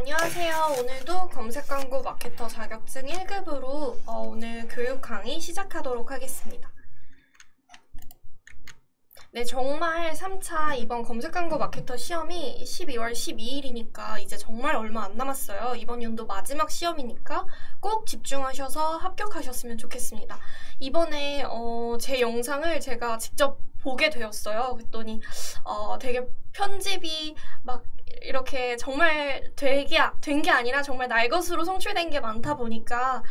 안녕하세요. 오늘도 검색 광고 마케터 자격증 1급으로 오늘 교육 강의 시작하도록 하겠습니다. 네, 정말 3차 이번 검색 광고 마케터 시험이 12월 12일이니까 이제 정말 얼마 안 남았어요. 이번 연도 마지막 시험이니까 꼭 집중하셔서 합격하셨으면 좋겠습니다. 이번에 제 영상을 제가 직접 보게 되었어요. 그랬더니 되게 편집이 막 이렇게 정말 된 게 아니라 정말 날 것으로 송출된 게 많다 보니까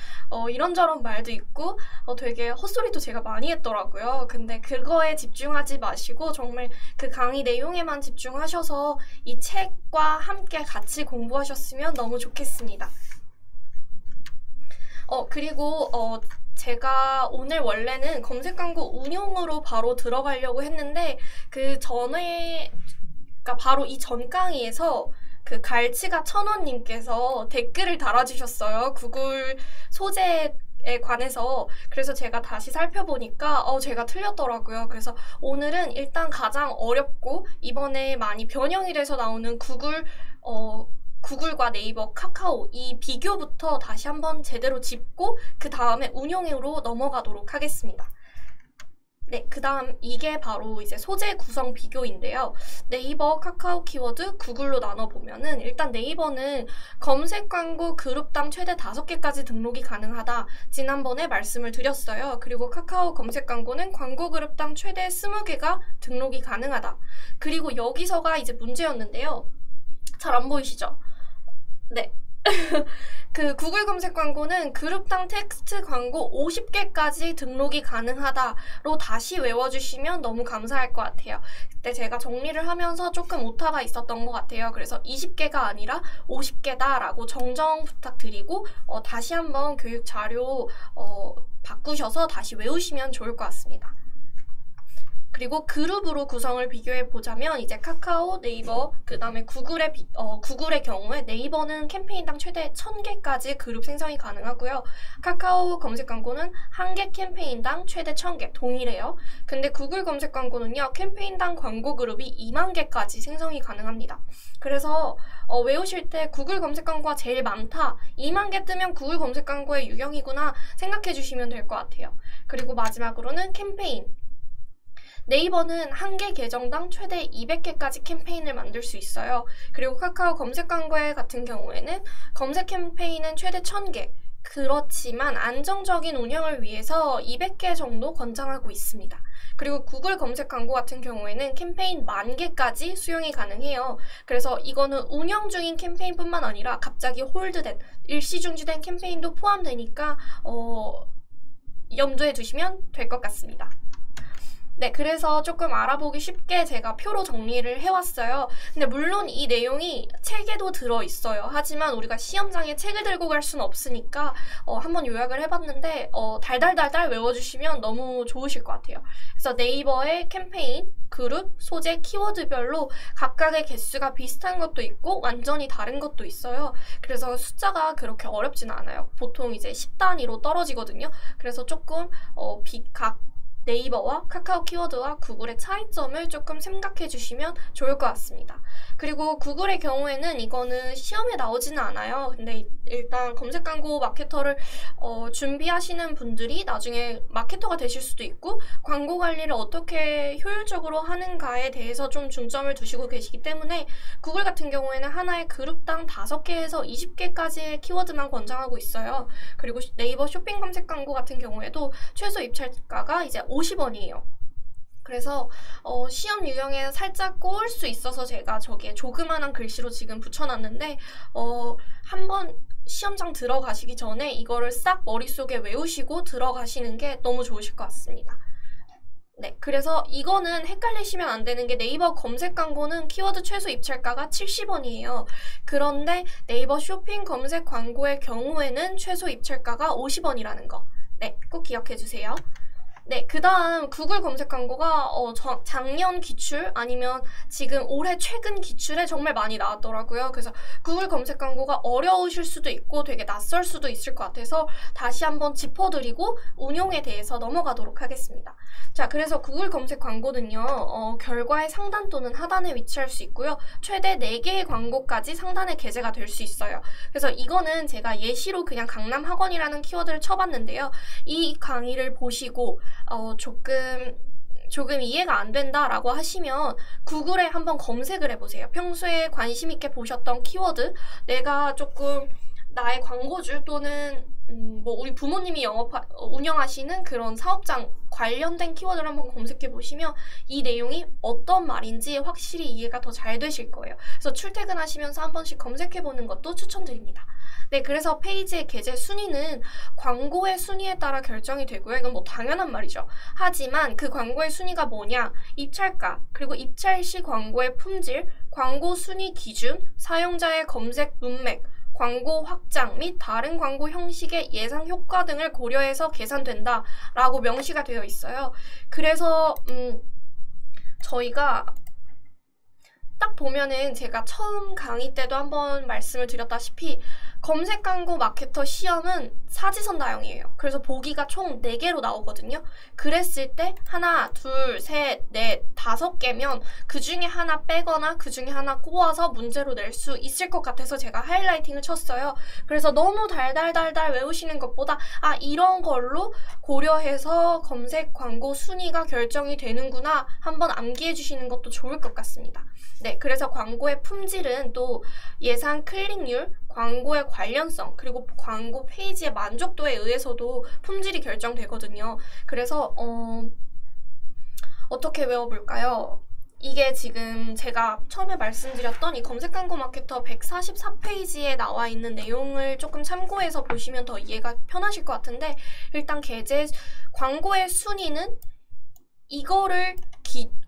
이런저런 말도 있고 되게 헛소리도 제가 많이 했더라고요. 근데 그거에 집중하지 마시고 정말 그 강의 내용에만 집중하셔서 이 책과 함께 같이 공부하셨으면 너무 좋겠습니다. 그리고 제가 오늘 원래는 검색 광고 운용으로 바로 들어가려고 했는데 그 전에 그러니까 바로 이 전 강의에서 그 갈치가 1000원님께서 댓글을 달아주셨어요. 구글 소재에 관해서. 그래서 제가 다시 살펴보니까 제가 틀렸더라고요. 그래서 오늘은 일단 가장 어렵고 이번에 많이 변형이 돼서 나오는 구글과 네이버, 카카오 이 비교부터 다시 한번 제대로 짚고 그 다음에 운용으로 넘어가도록 하겠습니다. 네, 그 다음 이게 바로 이제 소재 구성 비교인데요. 네이버, 카카오 키워드, 구글로 나눠보면은 일단 네이버는 검색 광고 그룹당 최대 5개까지 등록이 가능하다. 지난번에 말씀을 드렸어요. 그리고 카카오 검색 광고는 광고 그룹당 최대 20개가 등록이 가능하다. 그리고 여기서가 이제 문제였는데요. 잘 안 보이시죠? 네. 그 구글 검색 광고는 그룹당 텍스트 광고 50개까지 등록이 가능하다로 다시 외워주시면 너무 감사할 것 같아요. 그때 제가 정리를 하면서 조금 오타가 있었던 것 같아요. 그래서 20개가 아니라 50개다라고 정정 부탁드리고 다시 한번 교육 자료 바꾸셔서 다시 외우시면 좋을 것 같습니다. 그리고 그룹으로 구성을 비교해 보자면 이제 카카오, 네이버, 그 다음에 구글의 경우에 네이버는 캠페인당 최대 1000개까지 그룹 생성이 가능하고요. 카카오 검색 광고는 1개 캠페인당 최대 1000개 동일해요. 근데 구글 검색 광고는요, 캠페인당 광고 그룹이 2만 개까지 생성이 가능합니다. 그래서 외우실 때 구글 검색 광고가 제일 많다, 2만 개 뜨면 구글 검색 광고의 유형이구나 생각해 주시면 될 것 같아요. 그리고 마지막으로는 캠페인. 네이버는 1개 계정당 최대 200개까지 캠페인을 만들 수 있어요. 그리고 카카오 검색 광고의 같은 경우에는 검색 캠페인은 최대 1000개. 그렇지만 안정적인 운영을 위해서 200개 정도 권장하고 있습니다. 그리고 구글 검색 광고 같은 경우에는 캠페인 10,000개까지 수용이 가능해요. 그래서 이거는 운영 중인 캠페인뿐만 아니라 갑자기 홀드된, 일시 중지된 캠페인도 포함되니까 염두에 두시면 될 것 같습니다. 네, 그래서 조금 알아보기 쉽게 제가 표로 정리를 해왔어요. 근데 물론 이 내용이 책에도 들어있어요. 하지만 우리가 시험장에 책을 들고 갈 수는 없으니까 한번 요약을 해봤는데 달달달달 외워주시면 너무 좋으실 것 같아요. 그래서 네이버의 캠페인, 그룹, 소재, 키워드별로 각각의 개수가 비슷한 것도 있고 완전히 다른 것도 있어요. 그래서 숫자가 그렇게 어렵지는 않아요. 보통 이제 10단위로 떨어지거든요. 그래서 조금 각 네이버와 카카오 키워드와 구글의 차이점을 조금 생각해 주시면 좋을 것 같습니다. 그리고 구글의 경우에는 이거는 시험에 나오지는 않아요. 근데 일단 검색 광고 마케터를 준비하시는 분들이 나중에 마케터가 되실 수도 있고 광고 관리를 어떻게 효율적으로 하는가에 대해서 좀 중점을 두시고 계시기 때문에 구글 같은 경우에는 하나의 그룹당 5개에서 20개까지의 키워드만 권장하고 있어요. 그리고 네이버 쇼핑 검색 광고 같은 경우에도 최소 입찰가가 이제 50원이에요. 그래서 시험 유형에 살짝 꼬을 수 있어서 제가 저기에 조그만한 글씨로 지금 붙여놨는데 한번 시험장 들어가시기 전에 이거를 싹 머릿속에 외우시고 들어가시는 게 너무 좋으실 것 같습니다. 네, 그래서 이거는 헷갈리시면 안 되는 게 네이버 검색 광고는 키워드 최소 입찰가가 70원이에요. 그런데 네이버 쇼핑 검색 광고의 경우에는 최소 입찰가가 50원이라는 거. 네, 꼭 기억해 주세요. 네, 그 다음 구글 검색 광고가 작년 기출 아니면 지금 올해 최근 기출에 정말 많이 나왔더라고요. 그래서 구글 검색 광고가 어려우실 수도 있고 되게 낯설 수도 있을 것 같아서 다시 한번 짚어드리고 운용에 대해서 넘어가도록 하겠습니다. 자, 그래서 구글 검색 광고는요, 결과의 상단 또는 하단에 위치할 수 있고요. 최대 4개의 광고까지 상단에 게재가 될 수 있어요. 그래서 이거는 제가 예시로 그냥 강남학원이라는 키워드를 쳐봤는데요. 이 강의를 보시고 조금 이해가 안 된다라고 하시면 구글에 한번 검색을 해보세요. 평소에 관심 있게 보셨던 키워드, 내가 조금 나의 광고주 또는 뭐 우리 부모님이 운영하시는 그런 사업장 관련된 키워드를 한번 검색해 보시면 이 내용이 어떤 말인지 확실히 이해가 더 잘 되실 거예요. 그래서 출퇴근하시면서 한 번씩 검색해 보는 것도 추천드립니다. 네, 그래서 페이지의 게재 순위는 광고의 순위에 따라 결정이 되고요. 이건 뭐 당연한 말이죠. 하지만 그 광고의 순위가 뭐냐? 입찰가, 그리고 입찰 시 광고의 품질, 광고 순위 기준, 사용자의 검색 문맥, 광고 확장 및 다른 광고 형식의 예상 효과 등을 고려해서 계산된다 라고 명시가 되어 있어요. 그래서 저희가 딱 보면은 제가 처음 강의 때도 한번 말씀을 드렸다시피 검색 광고 마케터 시험은 사지선다형이에요. 그래서 보기가 총 4개로 나오거든요. 그랬을 때 하나, 둘, 셋, 넷, 5개면 그 중에 하나 빼거나 그 중에 하나 꼬아서 문제로 낼 수 있을 것 같아서 제가 하이라이팅을 쳤어요. 그래서 너무 달달달달 외우시는 것보다 이런 걸로 고려해서 검색 광고 순위가 결정이 되는구나 한번 암기해 주시는 것도 좋을 것 같습니다. 네, 그래서 광고의 품질은 또 예상 클릭률, 광고의 관련성, 그리고 광고 페이지의 만족도에 의해서도 품질이 결정되거든요. 그래서 어떻게 외워볼까요? 이게 지금 제가 처음에 말씀드렸던 이 검색 광고 마케터 144페이지에 나와 있는 내용을 조금 참고해서 보시면 더 이해가 편하실 것 같은데, 일단 광고의 순위는 이거를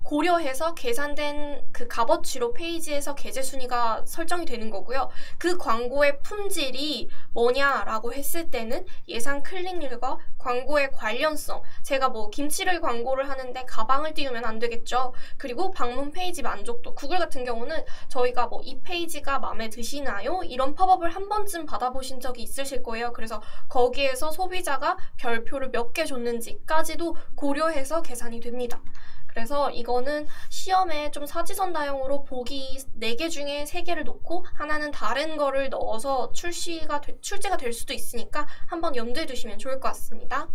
고려해서 계산된 그 값어치로 페이지에서 게재 순위가 설정이 되는 거고요. 그 광고의 품질이 뭐냐라고 했을 때는 예상 클릭률과 광고의 관련성, 제가 뭐 김치를 광고를 하는데 가방을 띄우면 안 되겠죠. 그리고 방문 페이지 만족도, 구글 같은 경우는 저희가 뭐 이 페이지가 마음에 드시나요? 이런 팝업을 한 번쯤 받아보신 적이 있으실 거예요. 그래서 거기에서 소비자가 별표를 몇 개 줬는지까지도 고려해서 계산이 됩니다. 그래서 이거는 시험에 좀 사지선다형으로 보기 4개 중에 3개를 놓고 하나는 다른 거를 넣어서 출제가 될 수도 있으니까 한번 염두에 두시면 좋을 것 같습니다.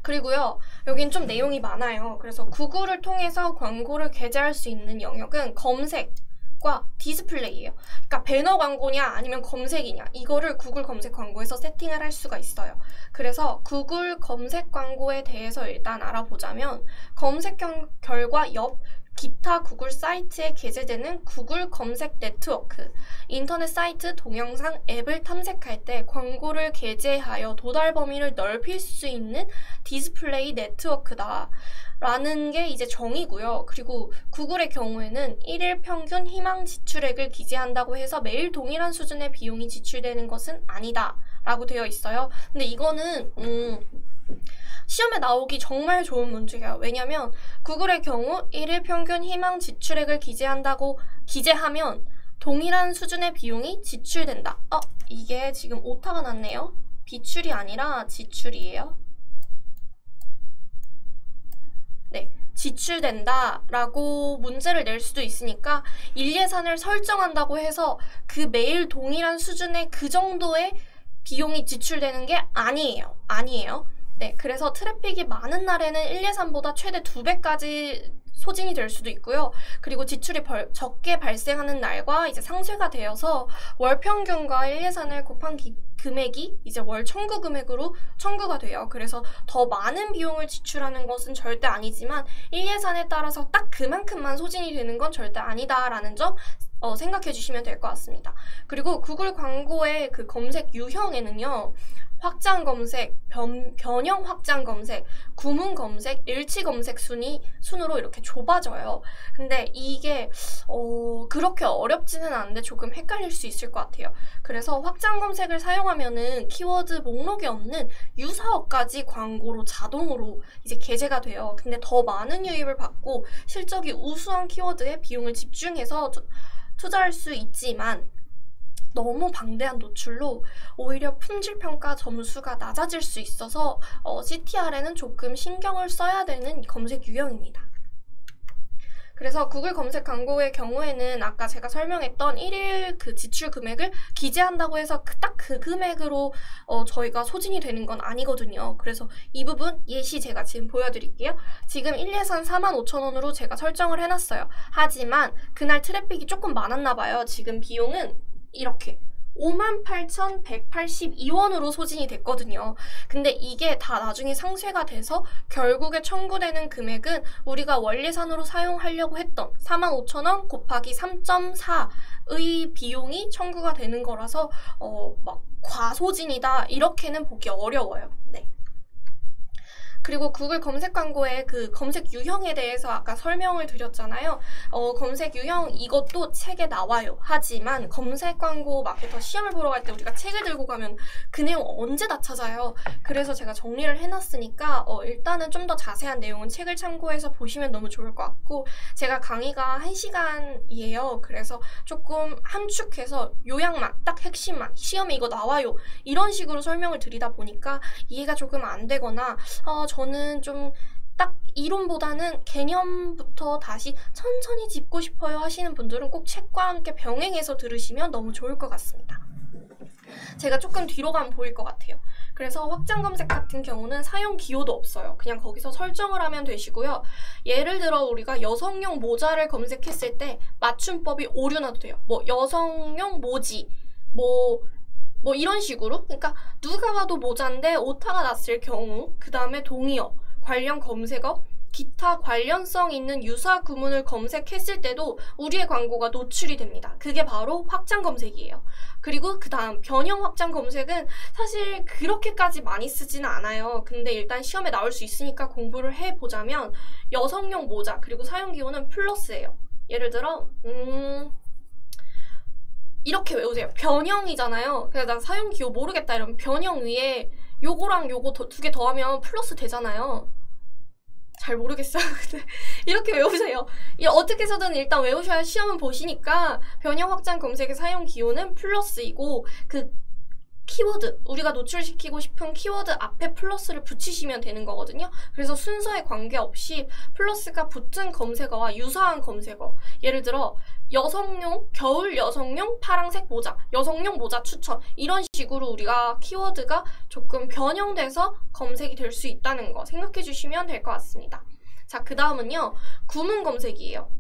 그리고요, 여긴 좀 내용이 많아요. 그래서 구글을 통해서 광고를 게재할 수 있는 영역은 검색과 디스플레이예요. 그러니까 배너 광고냐 아니면 검색이냐, 이거를 구글 검색 광고에서 세팅을 할 수가 있어요. 그래서 구글 검색 광고에 대해서 일단 알아보자면, 검색 결과 옆 기타 구글 사이트에 게재되는 구글 검색 네트워크, 인터넷 사이트, 동영상, 앱을 탐색할 때 광고를 게재하여 도달 범위를 넓힐 수 있는 디스플레이 네트워크다 라는 게 이제 정의고요. 그리고 구글의 경우에는 1일 평균 희망 지출액을 기재한다고 해서 매일 동일한 수준의 비용이 지출되는 것은 아니다 라고 되어 있어요. 근데 이거는 시험에 나오기 정말 좋은 문제예요. 왜냐면 구글의 경우 1일 평균 희망 지출액을 기재하면 동일한 수준의 비용이 지출된다. 이게 지금 오타가 났네요. 비출이 아니라 지출이에요. 네, 지출된다 라고 문제를 낼 수도 있으니까 일예산을 설정한다고 해서 그 매일 동일한 수준의 그 정도의 비용이 지출되는 게 아니에요. 네, 그래서 트래픽이 많은 날에는 일예산보다 최대 2배까지 소진이 될 수도 있고요. 그리고 지출이 적게 발생하는 날과 이제 상쇄가 되어서 월 평균과 일예산을 곱한 금액이 이제 월 청구 금액으로 청구가 돼요. 그래서 더 많은 비용을 지출하는 것은 절대 아니지만 일예산에 따라서 딱 그만큼만 소진이 되는 건 절대 아니다라는 점 생각해 주시면 될 것 같습니다. 그리고 구글 광고의 그 검색 유형에는요. 확장 검색, 변형 확장 검색, 구문 검색, 일치 검색 순으로 이렇게 좁아져요. 근데 이게 그렇게 어렵지는 않은데 조금 헷갈릴 수 있을 것 같아요. 그래서 확장 검색을 사용하면은 키워드 목록에 없는 유사어까지 광고로 자동으로 이제 게재가 돼요. 근데 더 많은 유입을 받고 실적이 우수한 키워드에 비용을 집중해서 투자할 수 있지만 너무 방대한 노출로 오히려 품질평가 점수가 낮아질 수 있어서 CTR에는 조금 신경을 써야 되는 검색 유형입니다. 그래서 구글 검색 광고의 경우에는 아까 제가 설명했던 1일 그 지출 금액을 기재한다고 해서 딱 그 금액으로 저희가 소진이 되는 건 아니거든요. 그래서 이 부분 예시 제가 지금 보여드릴게요. 지금 1예산 45,000원으로 제가 설정을 해놨어요. 하지만 그날 트래픽이 조금 많았나 봐요. 지금 비용은 이렇게 58,182원으로 소진이 됐거든요. 근데 이게 다 나중에 상쇄가 돼서 결국에 청구되는 금액은 우리가 원예산으로 사용하려고 했던 45,000원 곱하기 3.4의 비용이 청구가 되는 거라서 막 과소진이다 이렇게는 보기 어려워요. 네. 그리고 구글 검색 광고의 그 검색 유형에 대해서 아까 설명을 드렸잖아요. 검색 유형 이것도 책에 나와요. 하지만 검색 광고 마케터 시험을 보러 갈 때 우리가 책을 들고 가면 그 내용 언제 다 찾아요. 그래서 제가 정리를 해놨으니까 일단은 좀 더 자세한 내용은 책을 참고해서 보시면 너무 좋을 것 같고 제가 강의가 1시간이에요. 그래서 조금 함축해서 요약만 딱 핵심만 시험에 이거 나와요. 이런 식으로 설명을 드리다 보니까 이해가 조금 안 되거나 저는 좀 딱 이론보다는 개념부터 다시 천천히 짚고 싶어요 하시는 분들은 꼭 책과 함께 병행해서 들으시면 너무 좋을 것 같습니다. 제가 조금 뒤로 가면 보일 것 같아요. 그래서 확장 검색 같은 경우는 사용 기호도 없어요. 그냥 거기서 설정을 하면 되시고요. 예를 들어 우리가 여성용 모자를 검색했을 때 맞춤법이 오류나도 돼요. 뭐 여성용 모지, 뭐 이런 식으로. 그러니까 누가 봐도 모자인데 오타가 났을 경우 그 다음에 동의어, 관련 검색어, 기타 관련성 있는 유사 구문을 검색했을 때도 우리의 광고가 노출이 됩니다. 그게 바로 확장 검색이에요. 그리고 그 다음 변형 확장 검색은 사실 그렇게까지 많이 쓰지는 않아요. 근데 일단 시험에 나올 수 있으니까 공부를 해보자면 여성용 모자 그리고 사용 기호는 플러스예요. 예를 들어 이렇게 외우세요. 변형이잖아요. 그래서 난 사용 기호 모르겠다 이러면 변형 위에 요거랑 요거 두 개 더하면 플러스 되잖아요. 잘 모르겠어요. 이렇게 외우세요. 어떻게 해서든 일단 외우셔야 시험은 보시니까 변형 확장 검색의 사용 기호는 플러스이고 그 키워드, 우리가 노출시키고 싶은 키워드 앞에 플러스를 붙이시면 되는 거거든요. 그래서 순서에 관계없이 플러스가 붙은 검색어와 유사한 검색어, 예를 들어 여성용, 겨울 여성용 파랑색 모자, 여성용 모자 추천 이런 식으로 우리가 키워드가 조금 변형돼서 검색이 될 수 있다는 거 생각해 주시면 될 것 같습니다. 자, 그 다음은요. 구문 검색이에요.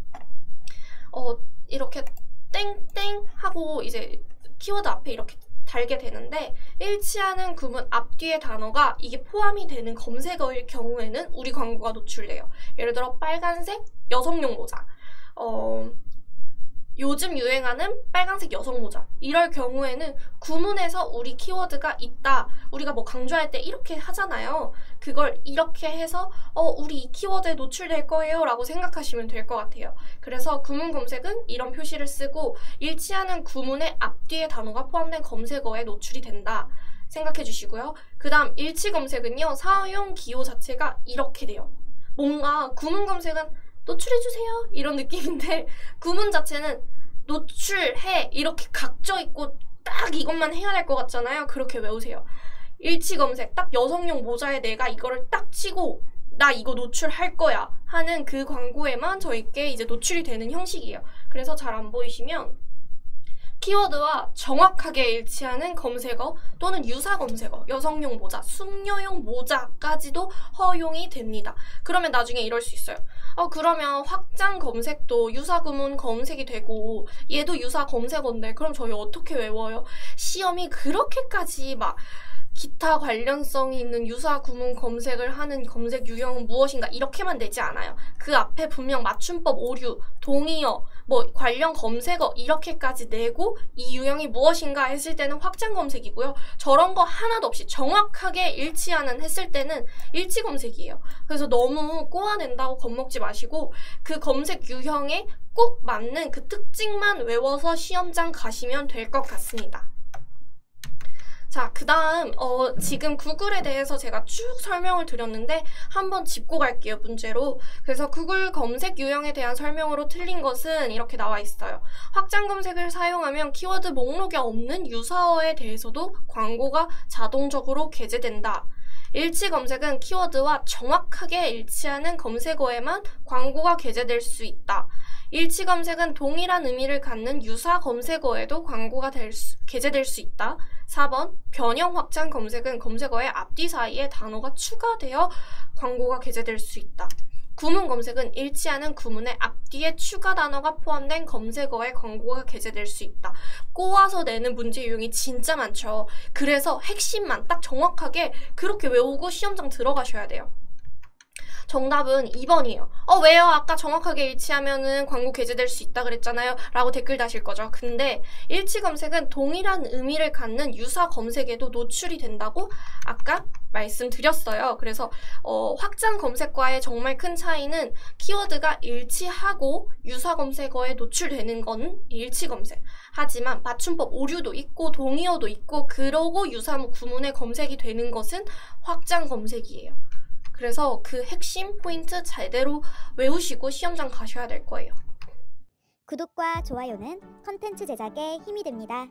이렇게 땡땡 하고 이제 키워드 앞에 이렇게 달게 되는데 일치하는 구문 앞뒤의 단어가 이게 포함이 되는 검색어일 경우에는 우리 광고가 노출돼요. 예를 들어 빨간색 여성용 모자, 요즘 유행하는 빨간색 여성 모자 이럴 경우에는 구문에서 우리 키워드가 있다. 우리가 뭐 강조할 때 이렇게 하잖아요. 그걸 이렇게 해서 우리 이 키워드에 노출될 거예요 라고 생각하시면 될 것 같아요. 그래서 구문 검색은 이런 표시를 쓰고 일치하는 구문의 앞뒤의 단어가 포함된 검색어에 노출이 된다 생각해 주시고요. 그 다음 일치 검색은요. 사용 기호 자체가 이렇게 돼요. 뭔가 구문 검색은 노출해주세요 이런 느낌인데 구문 자체는 노출해 이렇게 각져 있고 딱 이것만 해야 될 것 같잖아요. 그렇게 외우세요. 일치 검색 딱 여성용 모자에 내가 이거를 딱 치고 나 이거 노출할 거야 하는 그 광고에만 저희께 이제 노출이 되는 형식이에요. 그래서 잘 안 보이시면 키워드와 정확하게 일치하는 검색어 또는 유사 검색어, 여성용 모자, 숙녀용 모자까지도 허용이 됩니다. 그러면 나중에 이럴 수 있어요. 그러면 확장 검색도 유사 구문 검색이 되고 얘도 유사 검색어인데 그럼 저희 어떻게 외워요? 시험이 그렇게까지 막 기타 관련성이 있는 유사 구문 검색을 하는 검색 유형은 무엇인가 이렇게만 내지 않아요. 그 앞에 분명 맞춤법 오류, 동의어, 뭐 관련 검색어 이렇게까지 내고 이 유형이 무엇인가 했을 때는 확장 검색이고요. 저런 거 하나도 없이 정확하게 일치하는 했을 때는 일치 검색이에요. 그래서 너무 꼬아낸다고 겁먹지 마시고 그 검색 유형에 꼭 맞는 그 특징만 외워서 시험장 가시면 될 것 같습니다. 자, 그 다음 지금 구글에 대해서 제가 쭉 설명을 드렸는데 한번 짚고 갈게요, 문제로. 그래서 구글 검색 유형에 대한 설명으로 틀린 것은 이렇게 나와 있어요. 확장 검색을 사용하면 키워드 목록에 없는 유사어에 대해서도 광고가 자동적으로 게재된다. 일치 검색은 키워드와 정확하게 일치하는 검색어에만 광고가 게재될 수 있다. 일치 검색은 동일한 의미를 갖는 유사 검색어에도 광고가 게재될 수 있다. 4번 변형 확장 검색은 검색어의 앞뒤 사이에 단어가 추가되어 광고가 게재될 수 있다. 구문 검색은 일치하는 구문의 앞뒤에 추가 단어가 포함된 검색어에 광고가 게재될 수 있다. 꼬아서 내는 문제 유형이 진짜 많죠. 그래서 핵심만 딱 정확하게 그렇게 외우고 시험장 들어가셔야 돼요. 정답은 2번이에요. 왜요? 아까 정확하게 일치하면은 광고 게재될 수 있다 그랬잖아요. 라고 댓글 다실 거죠. 근데 일치 검색은 동일한 의미를 갖는 유사 검색에도 노출이 된다고 아까 말씀드렸어요. 그래서 확장 검색과의 정말 큰 차이는 키워드가 일치하고 유사 검색어에 노출되는 건 일치 검색. 하지만 맞춤법 오류도 있고 동의어도 있고 그러고 유사 구문에 검색이 되는 것은 확장 검색이에요. 그래서 그 핵심 포인트 제대로 외우시고 시험장 가셔야 될 거예요. 구독과 좋아요는 컨텐츠 제작에 힘이 됩니다.